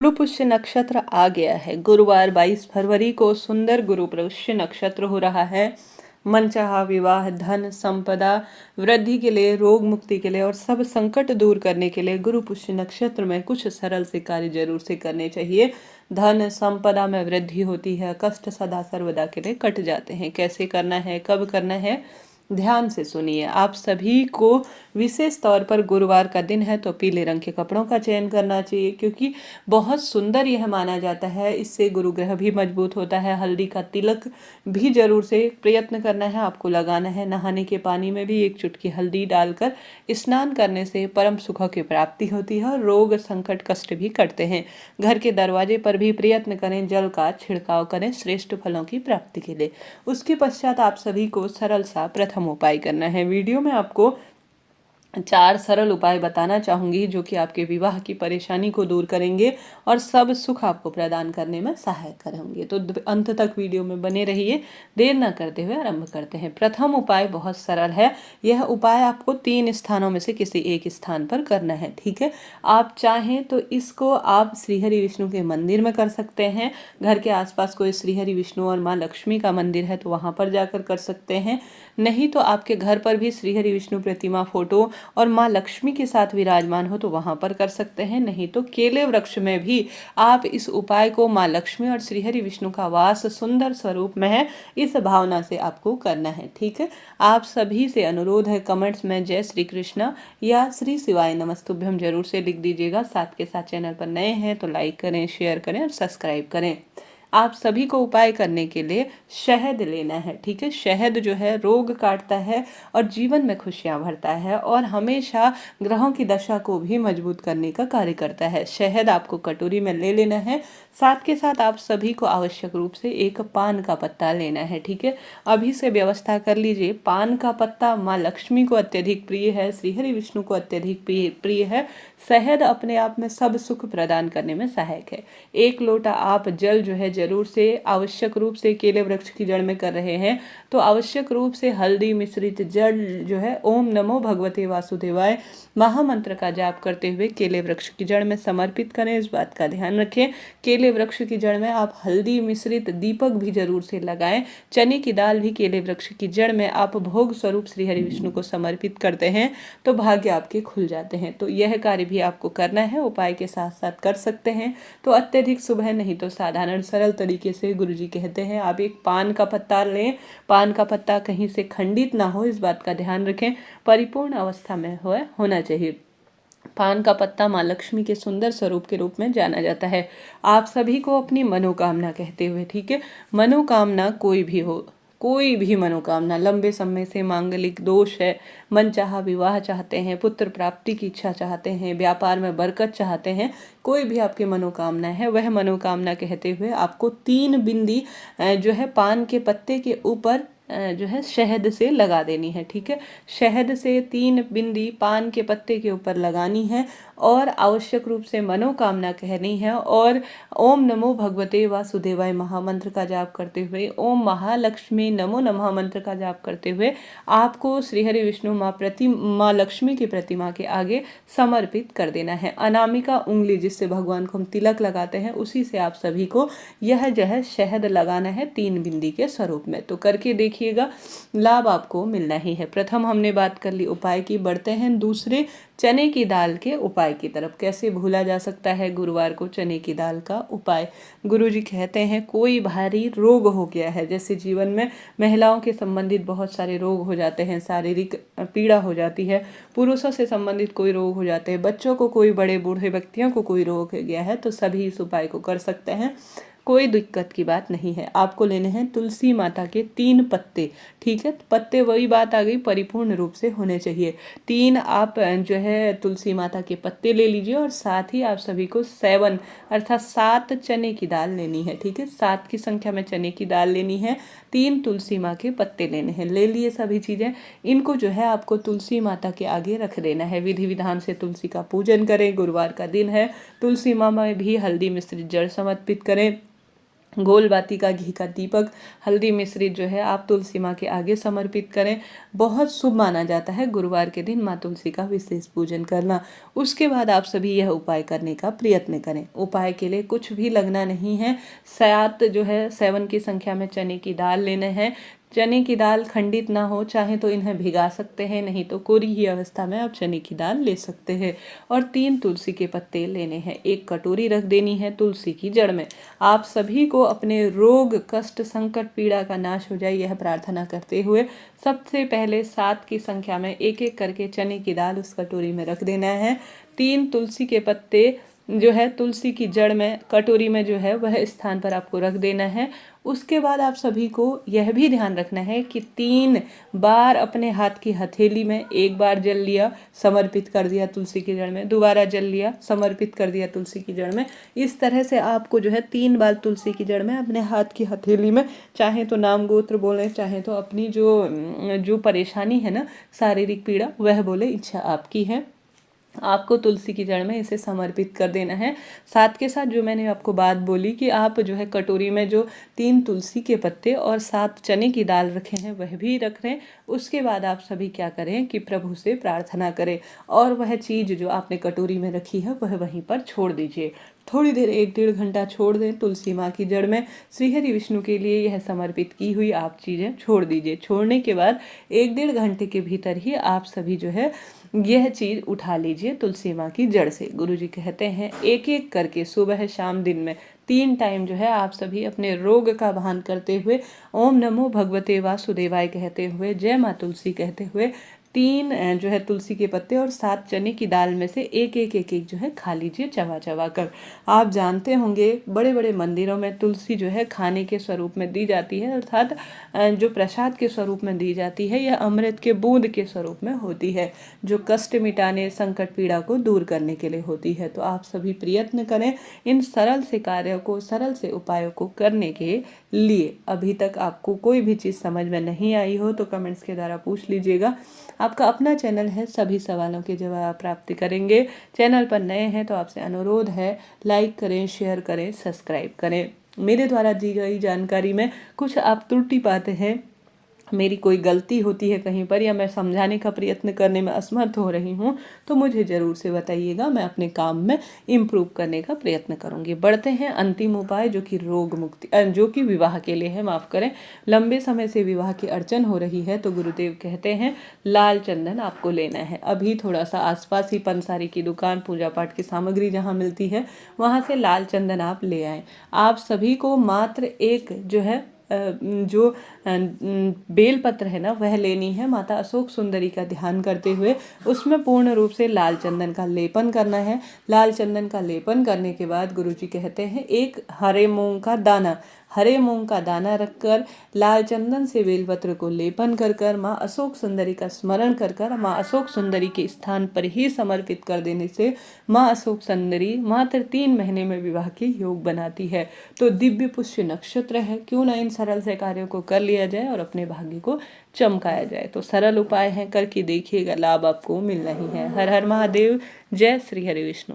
गुरु पुष्य नक्षत्र आ गया है। गुरुवार 22 फरवरी को सुंदर गुरु पुष्य नक्षत्र हो रहा है। मनचाहा विवाह, धन, संपदा, वृद्धि के लिए, रोग मुक्ति के लिए और सब संकट दूर करने के लिए गुरु पुष्य नक्षत्र में कुछ सरल से कार्य जरूर से करने चाहिए। धन संपदा में वृद्धि होती है, कष्ट सदा सर्वदा के लिए कट जाते हैं। कैसे करना है, कब करना है, ध्यान से सुनिए। आप सभी को विशेष तौर पर गुरुवार का दिन है तो पीले रंग के कपड़ों का चयन करना चाहिए, क्योंकि बहुत सुंदर यह माना जाता है। इससे गुरु ग्रह भी मजबूत होता है। हल्दी का तिलक भी जरूर से प्रयत्न करना है, आपको लगाना है। नहाने के पानी में भी एक चुटकी हल्दी डालकर स्नान करने से परम सुखों की प्राप्ति होती है और रोग संकट कष्ट भी कटते हैं। घर के दरवाजे पर भी प्रयत्न करें, जल का छिड़काव करें श्रेष्ठ फलों की प्राप्ति के लिए। उसके पश्चात आप सभी को सरल सा प्रथम उपाय करना है। वीडियो में आपको 4 सरल उपाय बताना चाहूंगी जो कि आपके विवाह की परेशानी को दूर करेंगे और सब सुख आपको प्रदान करने में सहायक करेंगे। तो अंत तक वीडियो में बने रहिए। देर न करते हुए आरंभ करते हैं। प्रथम उपाय बहुत सरल है। यह उपाय आपको 3 स्थानों में से किसी एक स्थान पर करना है, ठीक है। आप चाहें तो इसको आप श्रीहरि विष्णु के मंदिर में कर सकते हैं। घर के आसपास कोई श्रीहरि विष्णु और माँ लक्ष्मी का मंदिर है तो वहां पर जाकर कर सकते हैं। नहीं तो आपके घर पर भी श्रीहरि विष्णु प्रतिमा, फोटो और माँ लक्ष्मी के साथ विराजमान हो तो वहां पर कर सकते हैं। नहीं तो केले वृक्ष में भी आप इस उपाय को, माँ लक्ष्मी और श्रीहरि विष्णु का वास सुंदर स्वरूप में है, इस भावना से आपको करना है, ठीक है। आप सभी से अनुरोध है, कमेंट्स में जय श्री कृष्ण या श्री शिवाय नमस्तुभ्यम जरूर से लिख दीजिएगा। साथ के साथ चैनल पर नए हैं तो लाइक करें, शेयर करें और सब्सक्राइब करें। आप सभी को उपाय करने के लिए शहद लेना है, ठीक है। शहद जो है रोग काटता है और जीवन में खुशियां भरता है और हमेशा ग्रहों की दशा को भी मजबूत करने का कार्य करता है। शहद आपको कटोरी में ले लेना है। साथ के साथ आप सभी को आवश्यक रूप से एक पान का पत्ता लेना है, ठीक है। अभी से व्यवस्था कर लीजिए। पान का पत्ता माँ लक्ष्मी को अत्यधिक प्रिय है, श्रीहरि विष्णु को अत्यधिक प्रिय है। शहद अपने आप में सब सुख प्रदान करने में सहायक है। 1 लोटा आप जल जो है जरूर से, आवश्यक रूप से केले वृक्ष की जड़ में कर रहे हैं तो आवश्यक रूप से हल्दी मिश्रित जल जो है ओम नमो भगवते वासुदेवाय महामंत्र का जाप करते हुए केले वृक्ष की जड़ में समर्पित करें। इस बात का ध्यान रखें। केले वृक्ष की जड़ में आप हल्दी मिश्रित दीपक भी जरूर से लगाएं। चने की दाल भी केले वृक्ष की जड़ में आप भोग स्वरूप श्री हरि विष्णु को समर्पित करते हैं तो भाग्य आपके खुल जाते हैं। तो यह कार्य भी आपको करना है, उपाय के साथ साथ कर सकते हैं। तो अत्यधिक सुबह नहीं तो साधारण सरल तरीके से गुरुजी कहते हैं आप एक पान का पत्ता लें। पान का पत्ता कहीं से खंडित ना हो, इस बात का ध्यान रखें। परिपूर्ण अवस्था में होना चाहिए। पान का पत्ता माँ लक्ष्मी के सुंदर स्वरूप के रूप में जाना जाता है। आप सभी को अपनी मनोकामना कहते हुए, ठीक है, मनोकामना कोई भी हो, कोई भी मनोकामना, लंबे समय से मांगलिक दोष है, मनचाहा विवाह चाहते हैं, पुत्र प्राप्ति की इच्छा चाहते हैं, व्यापार में बरकत चाहते हैं, कोई भी आपकी मनोकामना है, वह मनोकामना कहते हुए आपको 3 बिंदी जो है पान के पत्ते के ऊपर जो है शहद से लगा देनी है, ठीक है। शहद से 3 बिंदी पान के पत्ते के ऊपर लगानी है और आवश्यक रूप से मनोकामना कहनी है और ओम नमो भगवते वासुदेवाय महामंत्र का जाप करते हुए, ओम महालक्ष्मी नमो नमः मंत्र का जाप करते हुए आपको श्रीहरि विष्णु माँ लक्ष्मी की प्रतिमा के आगे समर्पित कर देना है। अनामिका उंगली जिससे भगवान को हम तिलक लगाते हैं, उसी से आप सभी को यह जो है शहद लगाना है 3 बिंदी के स्वरूप में। तो करके देखिएगा, लाभ आपको मिलना ही है। प्रथम हमने बात कर ली उपाय की, बढ़ते हैं दूसरे चने की दाल के उपाय की तरफ। कैसे भूला जा सकता है गुरुवार को चने की दाल का उपाय। गुरुजी कहते हैं कोई भारी रोग हो गया है, जैसे जीवन में महिलाओं के संबंधित बहुत सारे रोग हो जाते हैं, शारीरिक पीड़ा हो जाती है, पुरुषों से संबंधित कोई रोग हो जाते हैं, बच्चों को कोई, बड़े बूढ़े व्यक्तियों को कोई रोग हो गया है तो सभी इस उपाय को कर सकते हैं। कोई दिक्कत की बात नहीं है। आपको लेने हैं तुलसी माता के 3 पत्ते, ठीक है। पत्ते वही बात आ गई, परिपूर्ण रूप से होने चाहिए। 3 आप जो है तुलसी माता के पत्ते ले लीजिए और साथ ही आप सभी को 7 अर्थात 7 चने की दाल लेनी है, ठीक है। 7 की संख्या में चने की दाल लेनी है, 3 तुलसी माँ के पत्ते लेने हैं। ले लिए सभी चीजें, इनको जो है आपको तुलसी माता के आगे रख देना है। विधि विधान से तुलसी का पूजन करें। गुरुवार का दिन है, तुलसी माँ में भी हल्दी मिश्रित जल समर्पित करें। गोल बाती का घी का दीपक हल्दी मिश्रित जो है आप तुलसी माँ के आगे समर्पित करें। बहुत शुभ माना जाता है गुरुवार के दिन माँ तुलसी का विशेष पूजन करना। उसके बाद आप सभी यह उपाय करने का प्रयत्न करें। उपाय के लिए कुछ भी लगना नहीं है। 7 की संख्या में चने की दाल लेने हैं। चने की दाल खंडित ना हो, चाहे तो इन्हें भिगा सकते हैं, नहीं तो कोरी ही अवस्था में आप चने की दाल ले सकते हैं। और 3 तुलसी के पत्ते लेने हैं। 1 कटोरी रख देनी है तुलसी की जड़ में। आप सभी को अपने रोग कष्ट संकट पीड़ा का नाश हो जाए, यह प्रार्थना करते हुए सबसे पहले 7 की संख्या में एक एक करके चने की दाल उस कटोरी में रख देना है। 3 तुलसी के पत्ते जो है तुलसी की जड़ में कटोरी में जो है वह स्थान पर आपको रख देना है। उसके बाद आप सभी को यह भी ध्यान रखना है कि 3 बार अपने हाथ की हथेली में, एक बार जल लिया समर्पित कर दिया तुलसी की जड़ में, दोबारा जल लिया समर्पित कर दिया तुलसी की जड़ में। इस तरह से आपको जो है 3 बार तुलसी की जड़ में अपने हाथ की हथेली में, चाहे तो नाम गोत्र बोलें, चाहे तो अपनी जो परेशानी है ना, शारीरिक पीड़ा, वह बोले, इच्छा आपकी है। आपको तुलसी की जड़ में इसे समर्पित कर देना है। साथ के साथ जो मैंने आपको बात बोली कि आप जो है कटोरी में जो 3 तुलसी के पत्ते और 7 चने की दाल रखे हैं वह भी रख लें। उसके बाद आप सभी क्या करें कि प्रभु से प्रार्थना करें और वह चीज़ जो आपने कटोरी में रखी है वह वहीं पर छोड़ दीजिए। थोड़ी देर 1-1.5 घंटा छोड़ दें। तुलसी माँ की जड़ में श्रीहरि विष्णु के लिए यह समर्पित की हुई आप चीज़ें छोड़ दीजिए। छोड़ने के बाद 1-1.5 घंटे के भीतर ही आप सभी जो है यह चीज़ उठा लीजिए तुलसी माँ की जड़ से। गुरुजी कहते हैं एक एक करके सुबह शाम दिन में 3 टाइम जो है आप सभी अपने रोग का भान करते हुए ओम नमो भगवते वासुदेवाय कहते हुए, जय माँ तुलसी कहते हुए 3 जो है तुलसी के पत्ते और 7 चने की दाल में से एक एक जो है खा लीजिए चबा चबा कर। आप जानते होंगे बड़े बड़े मंदिरों में तुलसी जो है खाने के स्वरूप में दी जाती है, अर्थात जो प्रसाद के स्वरूप में दी जाती है, यह अमृत के बूंद के स्वरूप में होती है, जो कष्ट मिटाने, संकट पीड़ा को दूर करने के लिए होती है। तो आप सभी प्रयत्न करें इन सरल से कार्यों को, सरल से उपायों को करने के लिए। अभी तक आपको कोई भी चीज़ समझ में नहीं आई हो तो कमेंट्स के द्वारा पूछ लीजिएगा। आपका अपना चैनल है, सभी सवालों के जवाब प्राप्त करेंगे। चैनल पर नए हैं तो आपसे अनुरोध है लाइक करें, शेयर करें, सब्सक्राइब करें। मेरे द्वारा दी गई जानकारी में कुछ आप त्रुटि पाते हैं, मेरी कोई गलती होती है कहीं पर, या मैं समझाने का प्रयत्न करने में असमर्थ हो रही हूँ तो मुझे ज़रूर से बताइएगा। मैं अपने काम में इम्प्रूव करने का प्रयत्न करूँगी। बढ़ते हैं अंतिम उपाय जो कि रोग मुक्ति, जो कि विवाह के लिए है, माफ़ करें। लंबे समय से विवाह की अड़चन हो रही है तो गुरुदेव कहते हैं लाल चंदन आपको लेना है। अभी थोड़ा सा आसपास ही पंसारी की दुकान, पूजा पाठ की सामग्री जहाँ मिलती है वहाँ से लाल चंदन आप ले आएँ। आप सभी को मात्र एक जो है जो बेलपत्र है ना वह लेनी है। माता अशोक सुंदरी का ध्यान करते हुए उसमें पूर्ण रूप से लाल चंदन का लेपन करना है। लाल चंदन का लेपन करने के बाद गुरुजी कहते हैं एक हरे मूंग का दाना रखकर लाल चंदन से बेलपत्र को लेपन कर कर माँ अशोक सुंदरी का स्मरण कर कर माँ अशोक सुंदरी के स्थान पर ही समर्पित कर देने से माँ अशोक सुंदरी मात्र 3 महीने में विवाह के योग बनाती है। तो दिव्य पुष्य नक्षत्र है, क्यों ना इन सरल से कार्यों को कर लिया जाए और अपने भाग्य को चमकाया जाए। तो सरल उपाय हैं, करके देखिएगा, लाभ आपको मिलना ही है। हर हर महादेव, जय श्री हरि विष्णु।